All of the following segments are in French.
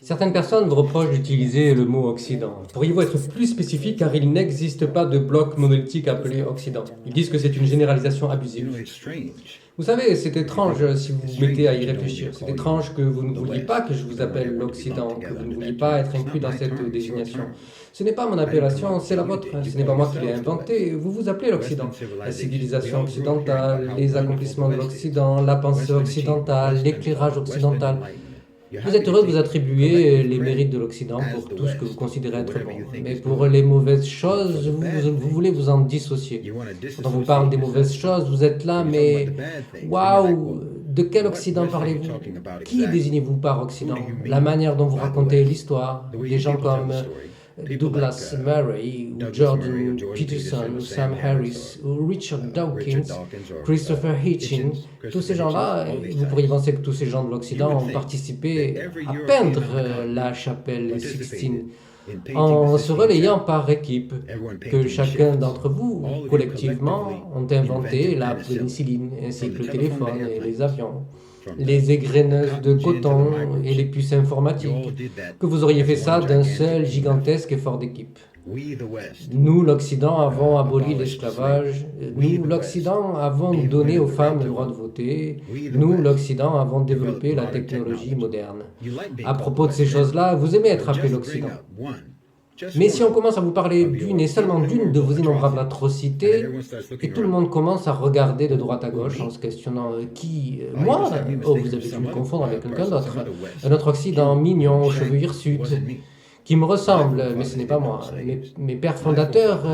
Certaines personnes vous reprochent d'utiliser le mot Occident. Pourriez-vous être plus spécifique car il n'existe pas de bloc monolithique appelé Occident. Ils disent que c'est une généralisation abusive. Vous savez, c'est étrange si vous vous mettez à y réfléchir. C'est étrange que vous ne vouliez pas que je vous appelle l'Occident, que vous ne vouliez pas être inclus dans cette désignation. Ce n'est pas mon appellation, c'est la vôtre. Ce n'est pas moi qui l'ai inventée. Vous vous appelez l'Occident. La civilisation occidentale, les accomplissements de l'Occident, la pensée occidentale, l'éclairage occidental. Vous êtes heureux de vous attribuer les mérites de l'Occident pour tout ce que vous considérez être bon. Mais pour les mauvaises choses, vous voulez vous en dissocier. Quand on vous parle des mauvaises choses, vous êtes là, mais waouh, de quel Occident parlez-vous? Qui désignez-vous par Occident? La manière dont vous racontez l'histoire, des gens comme Douglas Murray, ou Jordan Peterson, ou Sam Harris, ou Richard Dawkins, Christopher Hitchens, tous ces gens-là, vous pourriez penser que tous ces gens de l'Occident ont participé à peindre la chapelle Sixtine en se relayant par équipe, que chacun d'entre vous, collectivement, ont inventé la pénicilline, ainsi que le téléphone et les avions, les égreneuses de coton et les puces informatiques, que vous auriez fait ça d'un seul gigantesque effort d'équipe. Nous, l'Occident, avons aboli l'esclavage. Nous, l'Occident, avons donné aux femmes le droit de voter. Nous, l'Occident, avons développé la technologie moderne. À propos de ces choses-là, vous aimez être appelé l'Occident. Mais si on commence à vous parler d'une et seulement d'une de vos innombrables atrocités, et tout le monde commence à regarder de droite à gauche en se questionnant qui moi? Oh, vous avez dû me confondre avec quelqu'un d'autre. Un autre Occident mignon, aux cheveux hirsutes, qui me ressemble, mais ce n'est pas moi. Mes pères fondateurs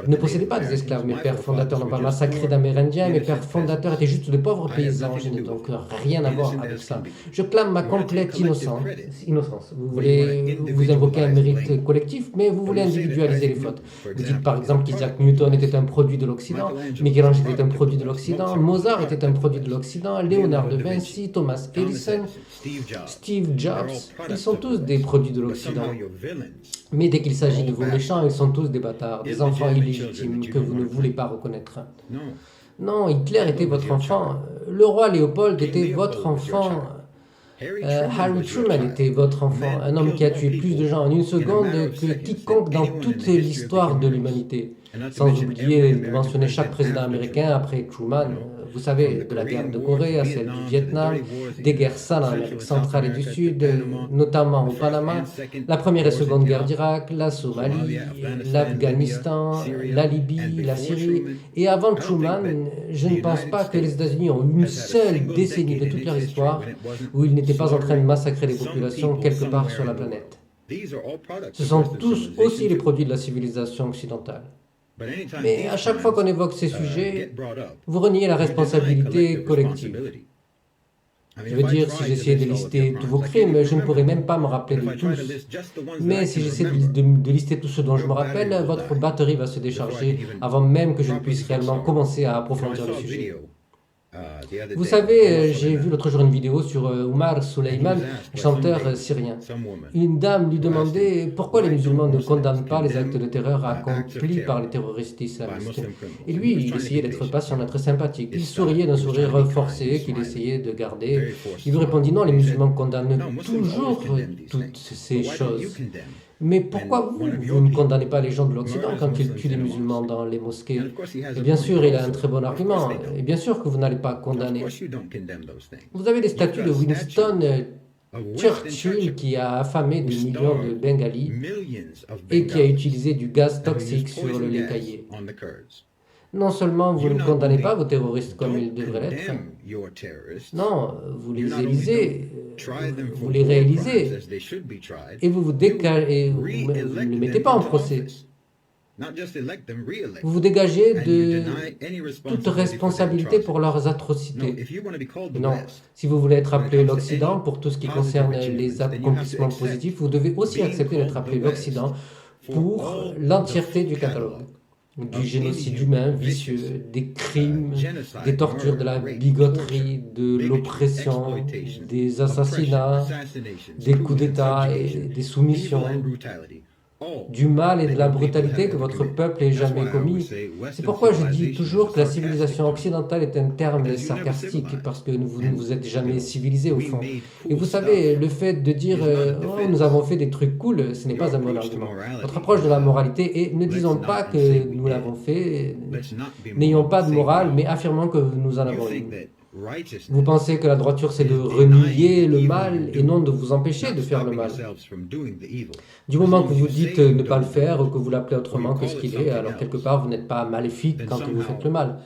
ne possédaient pas des esclaves. Mes pères fondateurs n'ont pas massacré d'Amérindiens. Mes pères fondateurs étaient juste de pauvres paysans. Je n'ai donc rien à voir avec ça. Je clame ma complète innocence. Vous voulez vous invoquer un mérite collectif, mais vous voulez individualiser les fautes. Vous dites par exemple qu'Isaac Newton était un produit de l'Occident, Michel-Ange était un produit de l'Occident, Mozart était un produit de l'Occident, Léonard de Vinci, Thomas Edison, Steve Jobs, ils sont tous des produits de l'Occident. Mais dès qu'il s'agit de vos méchants, ils sont tous des bâtards, des enfants illégitimes que vous ne voulez pas reconnaître. Non, Hitler était votre enfant, le roi Léopold était votre enfant, Harry Truman était votre enfant, un homme qui a tué plus de gens en une seconde que quiconque dans toute l'histoire de l'humanité. Sans oublier de mentionner chaque président américain après Truman, vous savez, de la guerre de Corée à celle du Vietnam, des guerres sales en Amérique centrale et du Sud, notamment au Panama, la première et seconde guerre d'Irak, la Somalie, l'Afghanistan, la Libye, la Syrie. Et avant Truman, je ne pense pas que les États-Unis ont une seule décennie de toute leur histoire où ils n'étaient pas en train de massacrer les populations quelque part sur la planète. Ce sont tous aussi les produits de la civilisation occidentale. Mais à chaque fois qu'on évoque ces sujets, vous reniez la responsabilité collective. Je veux dire, si j'essayais de lister tous vos crimes, je ne pourrais même pas me rappeler de tous. Mais si j'essaie de lister tout ce dont je me rappelle, votre batterie va se décharger avant même que je ne puisse réellement commencer à approfondir le sujet. Vous savez, j'ai vu l'autre jour une vidéo sur Omar Suleiman, chanteur syrien. Une dame lui demandait pourquoi les musulmans ne condamnent pas les actes de terreur accomplis par les terroristes islamistes. Et lui, il essayait d'être patient, d'être sympathique. Il souriait d'un sourire forcé qu'il essayait de garder. Il lui répondit non, les musulmans condamnent toujours toutes ces choses. Mais pourquoi vous ne condamnez pas les gens de l'Occident quand ils tuent les musulmans dans les mosquées? Et bien sûr, il a un très bon argument. Et bien sûr que vous n'allez pas condamner. Vous avez des statues de Winston Churchill qui a affamé des millions de Bengalis et qui a utilisé du gaz toxique sur le lait caillé. Non seulement vous ne condamnez pas vos terroristes comme ils devraient l'être, non, vous les élisez, vous les réalisez, et vous ne les mettez pas en procès. Vous vous dégagez de toute responsabilité pour leurs atrocités. Non, si vous voulez être appelé l'Occident pour tout ce qui concerne les accomplissements positifs, vous devez aussi accepter d'être appelé l'Occident pour l'entièreté du catalogue. Du génocide humain vicieux, des crimes, des tortures, de la bigoterie, de l'oppression, des assassinats, des coups d'État et des soumissions. du mal et de la brutalité que votre peuple ait jamais commis. C'est pourquoi je dis toujours que la civilisation occidentale est un terme sarcastique, parce que vous ne vous êtes jamais civilisé au fond. Et vous savez, le fait de dire oh, nous avons fait des trucs cool, ce n'est pas un bon argument. Votre approche de la moralité est ne disons pas que nous l'avons fait, n'ayons pas de morale, mais affirmons que nous en avons une. Vous pensez que la droiture, c'est de renier le mal et non de vous empêcher de faire le mal. Du moment que vous dites ne pas le faire ou que vous l'appelez autrement que ce qu'il est, alors quelque part, vous n'êtes pas maléfique quand vous faites le mal.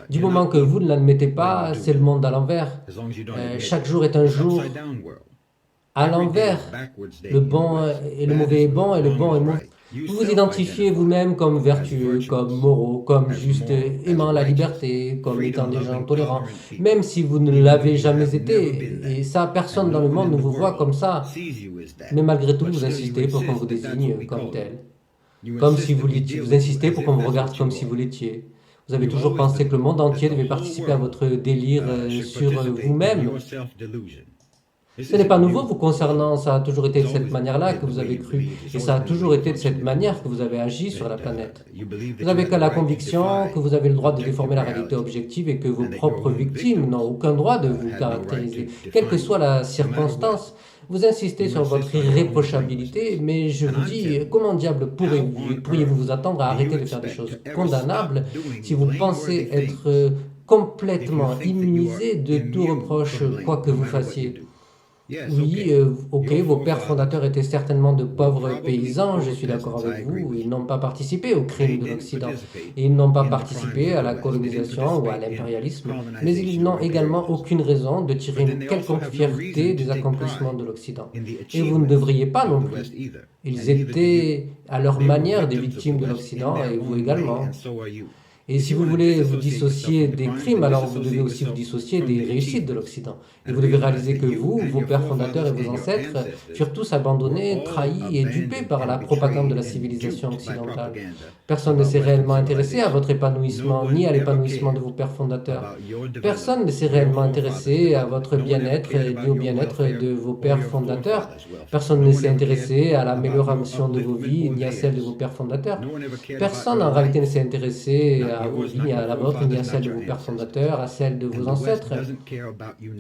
Du moment que vous ne l'admettez pas, c'est le monde à l'envers. Chaque jour est un jour à l'envers. Le bon et le mauvais est bon et le bon est mauvais. Vous vous identifiez vous-même comme vertueux, comme moraux, comme juste aimant la liberté, comme étant des gens tolérants, même si vous ne l'avez jamais été. Et ça, personne dans le monde ne vous voit comme ça. Mais malgré tout, vous insistez pour qu'on vous désigne comme tel. Comme si vous l'étiez. Vous insistez pour qu'on vous regarde comme si vous l'étiez. Vous avez toujours pensé que le monde entier devait participer à votre délire sur vous-même. Ce n'est pas nouveau vous concernant, ça a toujours été de cette manière-là que vous avez cru, et ça a toujours été de cette manière que vous avez agi sur la planète. Vous avez qu'à la conviction que vous avez le droit de déformer la réalité objective et que vos propres victimes n'ont aucun droit de vous caractériser, quelle que soit la circonstance. Vous insistez sur votre irréprochabilité, mais je vous dis, comment diable pourriez-vous vous attendre à arrêter de faire des choses condamnables si vous pensez être complètement immunisé de tout reproche, quoi que vous fassiez? Oui, ok, vos pères fondateurs étaient certainement de pauvres paysans, je suis d'accord avec vous, ils n'ont pas participé aux crimes de l'Occident, et ils n'ont pas participé à la colonisation ou à l'impérialisme, mais ils n'ont également aucune raison de tirer une quelconque fierté des accomplissements de l'Occident. Et vous ne devriez pas non plus. Ils étaient à leur manière des victimes de l'Occident, et vous également. Et si vous voulez vous dissocier des crimes, alors vous devez aussi vous dissocier des réussites de l'Occident. Et vous devez réaliser que vous, vos pères fondateurs et vos ancêtres furent tous abandonnés, trahis et dupés par la propagande de la civilisation occidentale. Personne ne s'est réellement intéressé à votre épanouissement, ni à l'épanouissement de vos pères fondateurs. Personne ne s'est réellement intéressé à votre bien-être, ni au bien-être de vos pères fondateurs. Personne ne s'est intéressé à l'amélioration de vos vies, ni à celle de vos pères fondateurs. Personne en réalité ne s'est intéressé à vos vies, ni à la vôtre, ni à celle de vos pères fondateurs, à celle de vos ancêtres.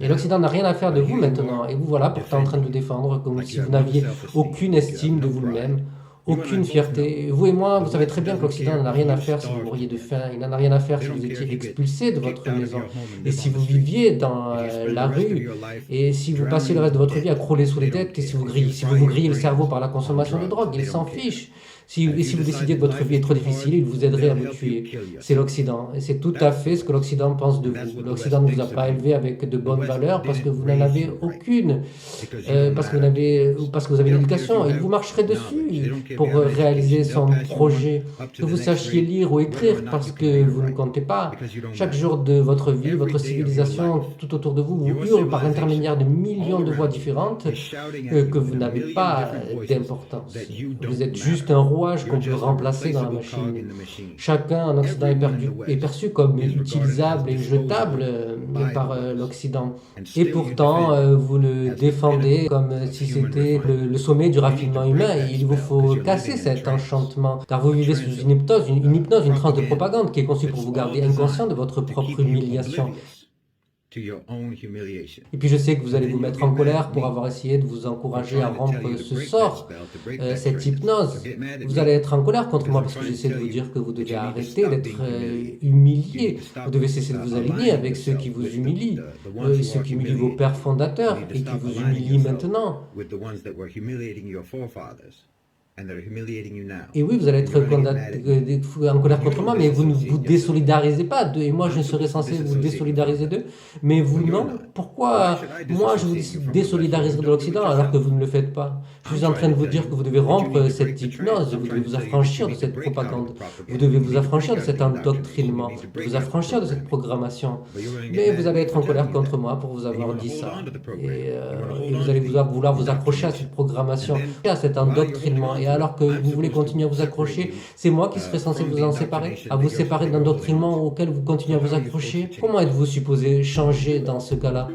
Et l'Occident n'a rien à faire de vous maintenant, et vous voilà pourtant en train de vous défendre comme si vous n'aviez aucune estime de vous-même, aucune fierté. Vous et moi, vous savez très bien que l'Occident n'en a rien à faire si vous mouriez de faim, il n'en a rien à faire si vous étiez expulsé de votre maison, et si vous viviez dans la rue, et si vous passiez le reste de votre vie à crouler sous les dettes, et si vous vous grillez le cerveau par la consommation de drogue, il s'en fiche. Si vous décidiez que votre vie est trop difficile, il vous aiderait à vous tuer. C'est l'Occident. Et c'est tout à fait ce que l'Occident pense de vous. L'Occident ne vous a pas élevé avec de bonnes valeurs parce que vous n'en avez aucune. Parce que vous avez une éducation. Il vous marcherait dessus pour réaliser son projet. Que vous sachiez lire ou écrire parce que vous ne comptez pas. Chaque jour de votre vie, votre civilisation tout autour de vous vous hurle par l'intermédiaire de millions de voix différentes que vous n'avez pas d'importance. Vous êtes juste un roi qu'on peut remplacer dans la machine. Chacun en Occident est perçu comme utilisable et jetable par l'Occident. Et pourtant, vous le défendez comme si c'était le sommet du raffinement humain. Et il vous faut casser cet enchantement, car vous vivez sous une hypnose, une transe de propagande qui est conçue pour vous garder inconscient de votre propre humiliation. Et puis je sais que vous allez vous mettre en colère pour avoir essayé de vous encourager à rompre ce sort, cette hypnose. Vous allez être en colère contre moi parce que j'essaie de vous dire que vous devez arrêter d'être humilié. Vous devez cesser de vous aligner avec ceux qui vous humilient, ceux qui humilient vos pères fondateurs et qui vous humilient maintenant. Et oui, vous allez être en colère contre moi, mais vous ne vous désolidarisez pas d'eux. Et moi, je serais censé vous désolidariser d'eux, mais vous non. Pourquoi moi, je vous désolidariserai de l'Occident alors que vous ne le faites pas? Je suis en train de vous dire que vous devez rompre cette hypnose, vous devez vous affranchir de cette propagande, vous devez vous affranchir de cet endoctrinement, vous affranchir de cette programmation. Mais vous allez être en colère contre moi pour vous avoir dit ça. Et vous allez vouloir vous accrocher à cette programmation, à cet endoctrinement. Et alors que vous voulez continuer à vous accrocher, c'est moi qui serais censé vous en séparer, à vous séparer de l'endoctrinement auquel vous continuez à vous accrocher. Comment êtes-vous supposé changer dans ce cas-là?